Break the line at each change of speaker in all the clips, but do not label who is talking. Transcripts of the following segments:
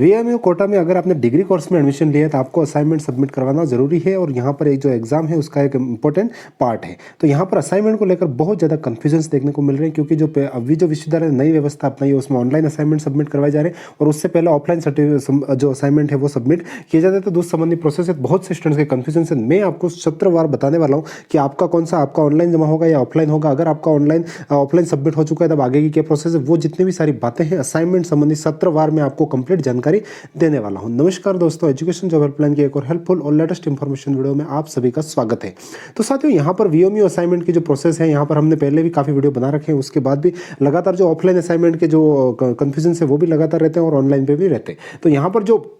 VMU Kota में अगर आपने डिग्री कोर्स में एडमिशन लिया है तो आपको असाइनमेंट सबमिट करवाना जरूरी है और यहाँ पर एक जो एग्जाम है उसका एक इंपॉर्टेंट पार्ट है। तो यहाँ पर असाइनमेंट को लेकर बहुत ज़्यादा कन्फ्यूजन्स देखने को मिल रहे हैं, क्योंकि जो अभी जो विश्वविद्यालय ने नई व्यवस्था अपनाई है उसमें ऑनलाइन असाइनमेंट सबमिट करवाए जा रहे हैं और उससे पहले ऑफलाइन जो असाइनमेंट है वो सबमिट किए जाते हैं। तो दूसरे संबंधी प्रोसेस है, बहुत से स्टूडेंट्स के कन्फ्यूजन है। मैं आपको सत्रवार बताने वाला हूँ कि आपका कौन सा आपका ऑनलाइन जमा होगा या ऑफलाइन होगा। अगर आपका ऑफलाइन सबमिट हो चुका है तब आगे की क्या प्रोसेस है, वो जितनी भी सारी बातें हैं असाइनमेंट संबंधी सत्रवार में आपको कंप्लीट जानकारी देने वाला हूं। नमस्कार दोस्तों, एजुकेशन जॉब हेल्पलाइन की एक और हेल्पफुल और लेटेस्ट इंफॉर्मेशन वीडियो में आप सभी का स्वागत है। तो साथियों, यहाँ पर वीएमयू असाइनमेंट की जो प्रोसेस है, यहाँ पर हमने पहले भी काफी वीडियो बना रखे हैं। उसके बाद भी लगातार जो ऑफलाइन असाइनमेंट के जो कंफ्यूजन है वो भी लगातार रहते हैं और ऑनलाइन पे भी रहते हैं। तो यहाँ पर जो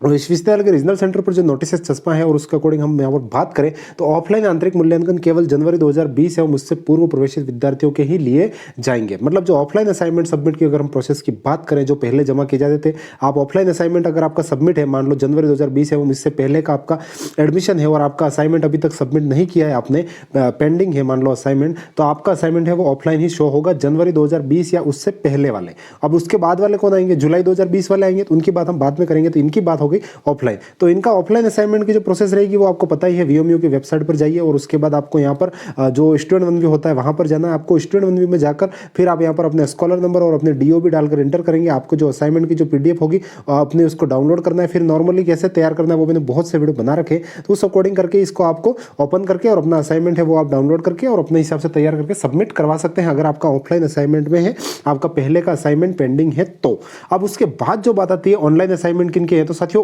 विश्वविद्यालय के रीजनल सेंटर पर जो नोटिस चस्पा है और उसके अकॉर्डिंग हम यहाँ पर बात करें तो ऑफलाइन आंतरिक मूल्यांकन केवल जनवरी 2020 एवं उससे पूर्व प्रवेशित विद्यार्थियों के ही लिए जाएंगे। मतलब जो ऑफलाइन असाइनमेंट सबमिट की अगर हम प्रोसेस की बात करें, जो पहले जमा किए जाते थे, आप ऑफलाइन असाइनमेंट अगर आपका सबमिट है, मान लो जनवरी 2020 एवं इससे पहले का आपका एडमिशन है और आपका असाइनमेंट अभी तक सबमिट नहीं किया है, आपने पेंडिंग है मान लो असाइनमेंट, तो आपका असाइनमेंट है वो ऑफलाइन ही शो होगा जनवरी 2020 या उससे पहले वाले। अब उसके बाद वाले कौन आएंगे, जुलाई 2020 वाले आएंगे, तो उनकी बात हम बाद में करेंगे। तो इनकी बात हो गई ऑफलाइन। तो इनका ऑफलाइन असाइनमेंट की जो प्रोसेस रहेगी वो आपको पता ही है, वीएमयू की वेबसाइट पर जाइए और उसके बाद आपको यहाँ पर जो स्टूडेंट वन व्यू होता है वहां पर जाना है। आपको स्टूडेंट वन व्यू में जाकर फिर आप यहाँ पर अपने स्कॉलर नंबर और अपने डीओबी डालकर एंटर करेंगे। आपको जो असाइनमेंट की जो पीडीएफ होगी अपने उसको डाउनलोड करना है। फिर नॉर्मली कैसे तैयार करना है वो मैंने बहुत से वीडियो बना रखे, तो उस अकॉर्डिंग करके इसको आपको ओपन करके और अपना असाइनमेंट है वो आप डाउनलोड करके और अपने हिसाब से तैयार करके सबमिट करवा सकते हैं, अगर आपका ऑफलाइन असाइनमेंट में है, आपका पहले का असाइनमेंट पेंडिंग है तो। अब उसके बाद जो बात आती है ऑनलाइन असाइनमेंट किन के है, तो साथियों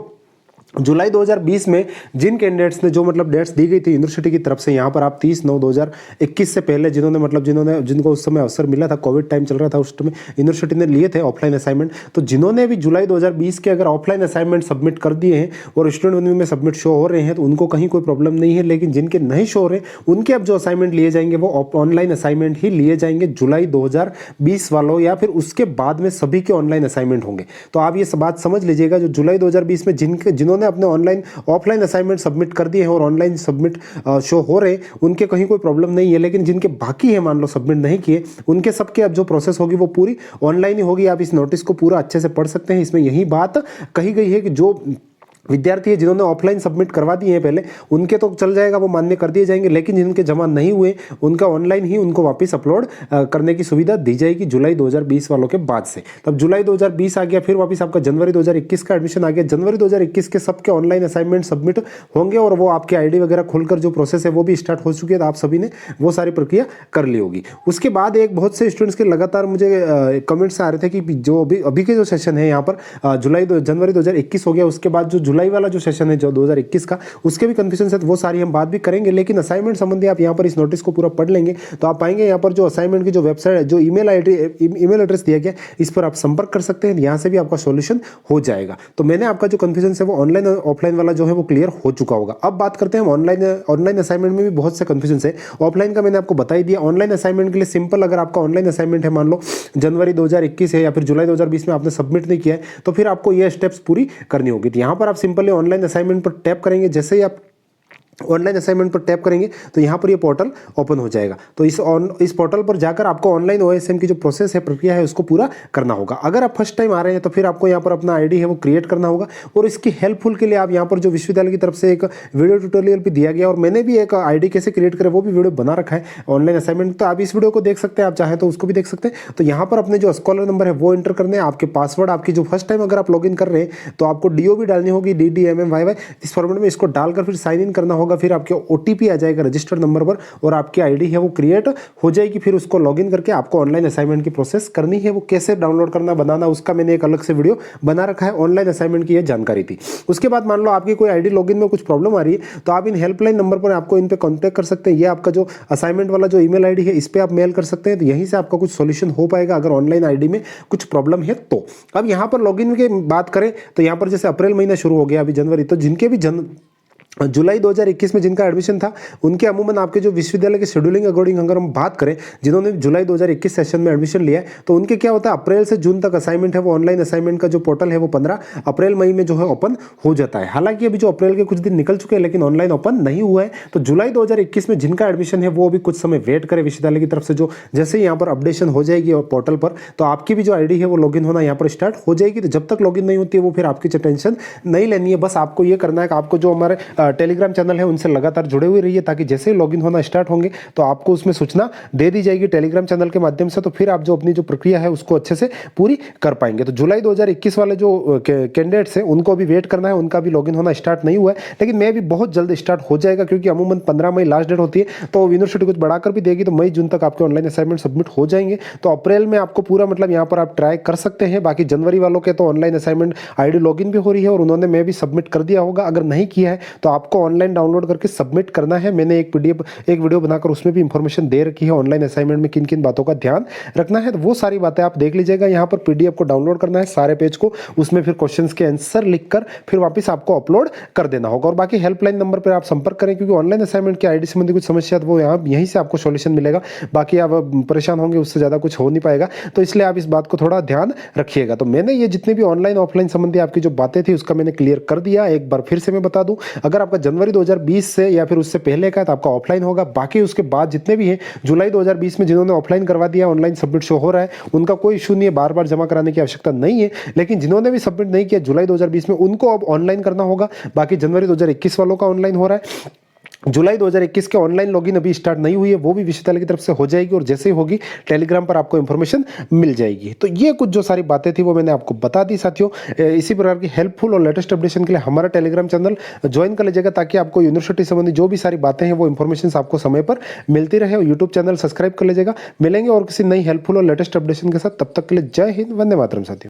जुलाई 2020 में जिन कैंडिडेट्स ने जो मतलब डेट्स दी गई थी यूनिवर्सिटी की तरफ से, यहाँ पर आप 30/9/2021 से पहले जिनको उस समय अवसर मिला था, कोविड टाइम चल रहा था उस समय यूनिवर्सिटी ने लिए थे ऑफलाइन असाइनमेंट, तो जिन्होंने भी जुलाई 2020 के अगर ऑफलाइन असाइनमेंट सबमिट कर दिए हैं और स्टूडेंट रिव्यू में सबमिट शो हो रहे हैं तो उनको कहीं कोई प्रॉब्लम नहीं है। लेकिन जिनके नहीं शो हो रहे उनके अब जो असाइनमेंट लिए जाएंगे वो ऑनलाइन असाइनमेंट ही लिए जाएंगे जुलाई 2020 वालों, या फिर उसके बाद में सभी के ऑनलाइन असाइनमेंट होंगे। तो आप ये बात समझ लीजिएगा, जो जुलाई 2020 में जिन्होंने अपने ऑफलाइन असाइनमेंट सबमिट कर दिए हैं और ऑनलाइन सबमिट शो हो रहे उनके कहीं कोई प्रॉब्लम नहीं है। लेकिन जिनके बाकी है, मान लो सबमिट नहीं किए, उनके सबके अब जो प्रोसेस होगी वो पूरी ऑनलाइन ही होगी। आप इस नोटिस को पूरा अच्छे से पढ़ सकते हैं। इसमें यही बात कही गई है कि जो विद्यार्थी है जिन्होंने ऑफलाइन सबमिट करवा दिए हैं पहले, उनके तो चल जाएगा, वो मान्य कर दिए जाएंगे। लेकिन जिनके जमा नहीं हुए उनका ऑनलाइन ही उनको वापस अपलोड करने की सुविधा दी जाएगी जुलाई 2020 वालों के बाद से। तब जुलाई 2020 आ गया, फिर वापस आपका जनवरी 2021 का एडमिशन आ गया। जनवरी 2021 के सबके ऑनलाइन असाइनमेंट सबमिट होंगे और वो आपके आईडी वगैरह खोलकर जो प्रोसेस है वो भी स्टार्ट हो चुकी है। तो आप सभी ने वो सारी प्रक्रिया कर ली होगी। उसके बाद एक बहुत से स्टूडेंट्स के लगातार मुझे कमेंट्स आ रहे थे कि जो अभी के जो सेशन है यहाँ पर जनवरी 2021 हो गया, उसके बाद जो जुलाई वाला जो सेशन है जो 2021 का, उसके भी कंफ्यूजन है, वो सारी हम बात भी करेंगे। लेकिन असाइनमेंट संबंधी आप यहाँ पर इस नोटिस को पूरा पढ़ लेंगे तो आप पाएंगे यहाँ पर जो असाइनमेंट की जो वेबसाइट, जो ईमेल एड्रेस दिया गया, इस पर आप संपर्क कर सकते हैं। यहाँ से भी आपका सॉल्यूशन हो जाएगा। तो मैंने आपका जो कंफ्यूजन है वो ऑनलाइन और ऑफलाइन वाला जो है वो क्लियर हो चुका होगा। अब बात करते हैं ऑनलाइन असाइनमेंट में भी बहुत से कंफ्यूजन है। ऑफलाइन का मैंने आपको बता ही दिया। ऑनलाइन असाइनमेंट के लिए सिंपल, अगर आपका ऑनलाइन असाइनमेंट है, मान लो जनवरी 2021 है या फिर जुलाई 2020 में आपने सबमिट नहीं किया है, तो फिर आपको ये स्टेप्स पूरी करनी होगी। तो यहाँ पर आप सिंपली ऑनलाइन असाइनमेंट पर टैप करेंगे। जैसे ही आप ऑनलाइन असाइनमेंट पर टैप करेंगे तो यहाँ पर ये पोर्टल ओपन हो जाएगा। तो इस पोर्टल पर जाकर आपको ऑनलाइन ओएसएम की जो प्रोसेस है, प्रक्रिया है, उसको पूरा करना होगा। अगर आप फर्स्ट टाइम आ रहे हैं तो फिर आपको यहाँ पर अपना आईडी है वो क्रिएट करना होगा। और इसकी हेल्पफुल के लिए आप यहाँ पर जो विश्वविद्यालय की तरफ से एक वीडियो ट्यूटोरियल भी दिया गया और मैंने भी एक आईडी कैसे क्रिएट करें वो भी वीडियो बना रखा है ऑनलाइन असाइनमेंट। तो आप इस वीडियो को देख सकते हैं, आप चाहें तो उसको भी देख सकते हैं। तो यहाँ पर अपने जो स्कॉलर नंबर है वो एंटर करने हैं, आपके पासवर्ड, आपकी जो फर्स्ट टाइम अगर आप लॉग इन कर रहे हैं तो आपको डीओबी डालनी होगी, DDMMYY, इस फॉर्मेट में इसको डालकर फिर साइन इन करना होगा। फिर आपके ओटीपी आ जाएगा रजिस्टर्ड नंबर पर और आपकी आईडी है वो क्रिएट हो जाएगी। फिर उसको लॉगिन करके आपको ऑनलाइन असाइनमेंट की प्रोसेस करनी है। वो कैसे डाउनलोड करना, बनाना, उसका मैंने एक अलग से वीडियो बना रखा है। ऑनलाइन असाइनमेंट की यह जानकारी थी। उसके बाद मान लो आपकी कोई आईडी लॉगिन में कुछ प्रॉब्लम आ रही है तो आप इन हेल्पलाइन नंबर पर आपको इन पे कांटेक्ट कर सकते हैं। ये आपका जो असाइनमेंट वाला जो ईमेल आईडी है इस पे आप मेल कर सकते हैं। तो यहीं से आपका कुछ सॉल्यूशन हो पाएगा अगर ऑनलाइन आईडी में कुछ प्रॉब्लम है तो। अब यहाँ पर लॉगिन की बात करें तो यहाँ पर जैसे अप्रैल महीना शुरू हो गया, अभी जनवरी, तो जिनके भी जुलाई 2021 में जिनका एडमिशन था उनके अमूमन आपके जो विश्वविद्यालय के शेड्यूलिंग अकॉर्डिंग अगर हम बात करें, जिन्होंने जुलाई 2021 सेशन में एडमिशन लिया है, तो उनके क्या होता है, अप्रैल से जून तक असाइनमेंट है वो ऑनलाइन असाइनमेंट का जो पोर्टल है वो 15 अप्रैल मई में जो है ओपन हो जाता है। हालांकि अभी जो अप्रैल के कुछ दिन निकल चुके हैं लेकिन ऑनलाइन ओपन नहीं हुआ है। तो जुलाई 2021 में जिनका एडमिशन है वो अभी कुछ समय वेट करे विश्वविद्यालय की तरफ से, जो जैसे ही यहाँ पर अपडेशन हो जाएगी और पोर्टल पर, तो आपकी भी जो आईडी है वो लॉगिन होना यहाँ पर स्टार्ट हो जाएगी। तो जब तक लॉगिन नहीं होती है वो फिर आपकी टेंशन नहीं लेनी है। बस आपको ये करना है कि आपको जो हमारे टेलीग्राम चैनल है उनसे लगातार जुड़े हुए रहिए, ताकि जैसे ही लॉगिन होना स्टार्ट होंगे तो आपको उसमें सूचना दे दी जाएगी टेलीग्राम चैनल के माध्यम से। तो फिर आप जो अपनी जो प्रक्रिया है उसको अच्छे से पूरी कर पाएंगे। तो जुलाई 2021 वाले जो कैंडिडेट्स हैं उनको अभी वेट करना है, उनका भी लॉगिन होना स्टार्ट नहीं हुआ है, लेकिन मैं भी बहुत जल्द स्टार्ट हो जाएगा, क्योंकि अमूमन 15 मई लास्ट डेट होती है। तो यूनिवर्सिटी कुछ बढ़ाकर भी देगी तो मई जून तक आपके ऑनलाइन असाइनमेंट सबमिट हो जाएंगे। तो अप्रैल में आपको पूरा मतलब यहाँ पर आप ट्राई कर सकते हैं। बाकी जनवरी वालों के तो ऑनलाइन असाइनमेंट आईडी लॉगिन भी हो रही है और उन्होंने मैं भी सबमिट कर दिया होगा। अगर नहीं किया है तो आपको ऑनलाइन डाउनलोड करके सबमिट करना है। मैंने एक पीडीएफ एक वीडियो बनाकर उसमें भी इंफॉर्मेशन दे रखी है ऑनलाइन असाइनमेंट में किन किन बातों का ध्यान रखना है। तो वो सारी बातें आप देख लीजिएगा। यहाँ पर पीडीएफ को डाउनलोड करना है सारे पेज को, उसमें फिर क्वेश्चंस के आंसर लिखकर फिर वापस आपको अपलोड कर देना होगा। और बाकी हेल्पलाइन नंबर पर आप संपर्क करें, क्योंकि ऑनलाइन असाइनमेंट की आईडी संबंधी कुछ समस्या वो यहाँ यहीं से आपको सॉल्यूशन मिलेगा। बाकी आप परेशान होंगे उससे ज़्यादा कुछ हो नहीं पाएगा। तो इसलिए आप इस बात को थोड़ा ध्यान रखिएगा। तो मैंने ये जितने भी ऑनलाइन ऑफलाइन संबंधी आपकी जो बातें थी उसका मैंने क्लियर कर दिया। एक बार फिर से मैं बता दूं, अगर आपका जनवरी 2020 से या फिर उससे पहले का है तो आपका ऑफलाइन होगा। बाकी उसके बाद जितने भी हैं जुलाई 2020 में जिन्होंने ऑफलाइन करवा दिया, ऑनलाइन सबमिट शो हो रहा है, उनका कोई इशू नहीं है, बार बार जमा कराने की आवश्यकता नहीं है। लेकिन जिन्होंने भी सबमिट नहीं किया जुलाई 2020 में, उनको अब ऑनलाइन करना होगा। बाकी जनवरी 2021 वालों का ऑनलाइन हो रहा है। जुलाई 2021 के ऑनलाइन लॉगिन अभी स्टार्ट नहीं हुई है, वो भी विश्वविद्यालय की तरफ से हो जाएगी और जैसे ही होगी टेलीग्राम पर आपको इन्फॉर्मेशन मिल जाएगी। तो ये कुछ जो सारी बातें थी वो मैंने आपको बता दी साथियों। इसी प्रकार की हेल्पफुल और लेटेस्ट अपडेशन के लिए हमारा टेलीग्राम चैनल ज्वाइन कर लीजिएगा, ताकि आपको यूनिवर्सिटी संबंधी जो भी सारी बातें हैं वो इन्फॉर्मेशन आपको समय पर मिलती रहे। और यूट्यूब चैनल सब्सक्राइब कर लीजिएगा। मिलेंगे और किसी नई हेल्पफुल और लेटेस्ट अपडेशन के साथ, तब तक के लिए जय हिंद, वंदे मातरम साथियों।